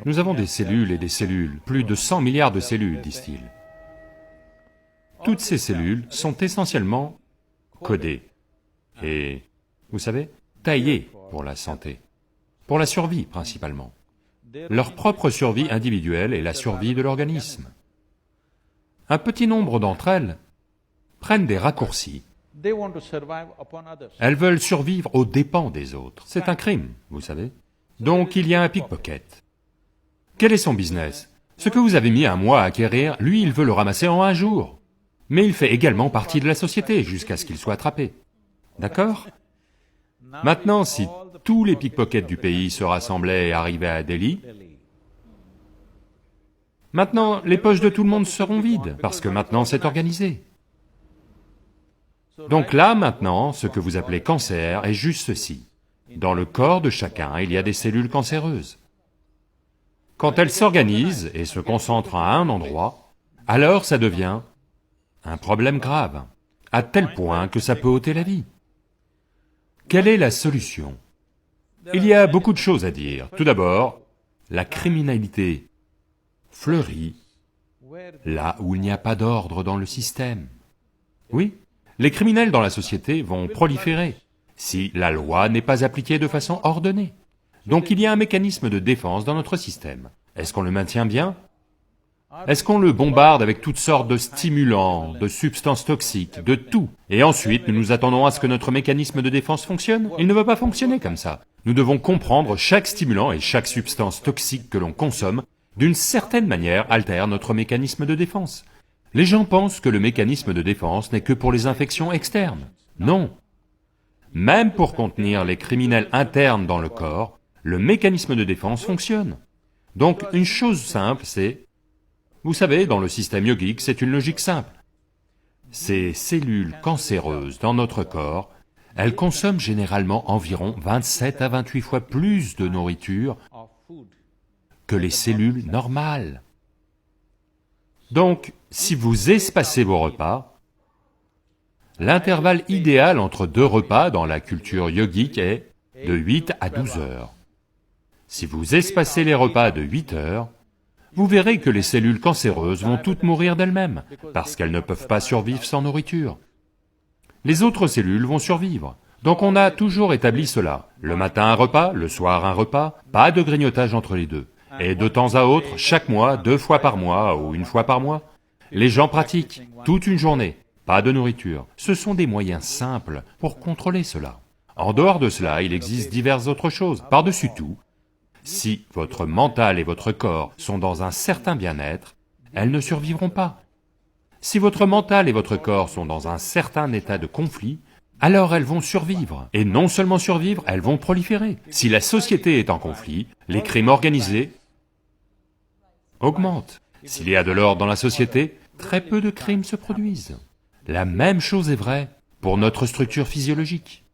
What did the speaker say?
Nous avons des cellules et des cellules, plus de 100 milliards de cellules, disent-ils. Toutes ces cellules sont essentiellement codées et, vous savez, taillées pour la santé, pour la survie principalement. Leur propre survie individuelle et la survie de l'organisme. Un petit nombre d'entre elles prennent des raccourcis. Elles veulent survivre aux dépens des autres. C'est un crime, vous savez. Donc il y a un pickpocket. Quel est son business? Ce que vous avez mis un mois à acquérir, lui il veut le ramasser en un jour. Mais il fait également partie de la société jusqu'à ce qu'il soit attrapé. D'accord? Maintenant, si tous les pickpockets du pays se rassemblaient et arrivaient à Delhi, maintenant les poches de tout le monde seront vides, parce que maintenant c'est organisé. Donc là, maintenant, ce que vous appelez cancer est juste ceci. Dans le corps de chacun, il y a des cellules cancéreuses. Quand elles s'organisent et se concentrent à un endroit, alors ça devient un problème grave, à tel point que ça peut ôter la vie. Quelle est la solution? Il y a beaucoup de choses à dire. Tout d'abord, la criminalité fleurit là où il n'y a pas d'ordre dans le système. Oui, les criminels dans la société vont proliférer si la loi n'est pas appliquée de façon ordonnée. Donc il y a un mécanisme de défense dans notre système. Est-ce qu'on le maintient bien? Est-ce qu'on le bombarde avec toutes sortes de stimulants, de substances toxiques, de tout? Et ensuite, nous nous attendons à ce que notre mécanisme de défense fonctionne? Il ne va pas fonctionner comme ça. Nous devons comprendre chaque stimulant et chaque substance toxique que l'on consomme, d'une certaine manière, altère notre mécanisme de défense. Les gens pensent que le mécanisme de défense n'est que pour les infections externes. Non. Même pour contenir les criminels internes dans le corps, le mécanisme de défense fonctionne. Donc, une chose simple, c'est... Vous savez, dans le système yogique, c'est une logique simple. Ces cellules cancéreuses dans notre corps, elles consomment généralement environ 27 à 28 fois plus de nourriture que les cellules normales. Donc, si vous espacez vos repas, l'intervalle idéal entre deux repas dans la culture yogique est de 8 à 12 heures. Si vous espacez les repas de 8 heures, vous verrez que les cellules cancéreuses vont toutes mourir d'elles-mêmes, parce qu'elles ne peuvent pas survivre sans nourriture. Les autres cellules vont survivre. Donc on a toujours établi cela. Le matin un repas, le soir un repas, pas de grignotage entre les deux. Et de temps à autre, chaque mois, 2 fois par mois ou 1 fois par mois, les gens pratiquent toute une journée, pas de nourriture. Ce sont des moyens simples pour contrôler cela. En dehors de cela, il existe diverses autres choses. Par-dessus tout, si votre mental et votre corps sont dans un certain bien-être, elles ne survivront pas. Si votre mental et votre corps sont dans un certain état de conflit, alors elles vont survivre. Et non seulement survivre, elles vont proliférer. Si la société est en conflit, les crimes organisés augmentent. S'il y a de l'ordre dans la société, très peu de crimes se produisent. La même chose est vraie pour notre structure physiologique.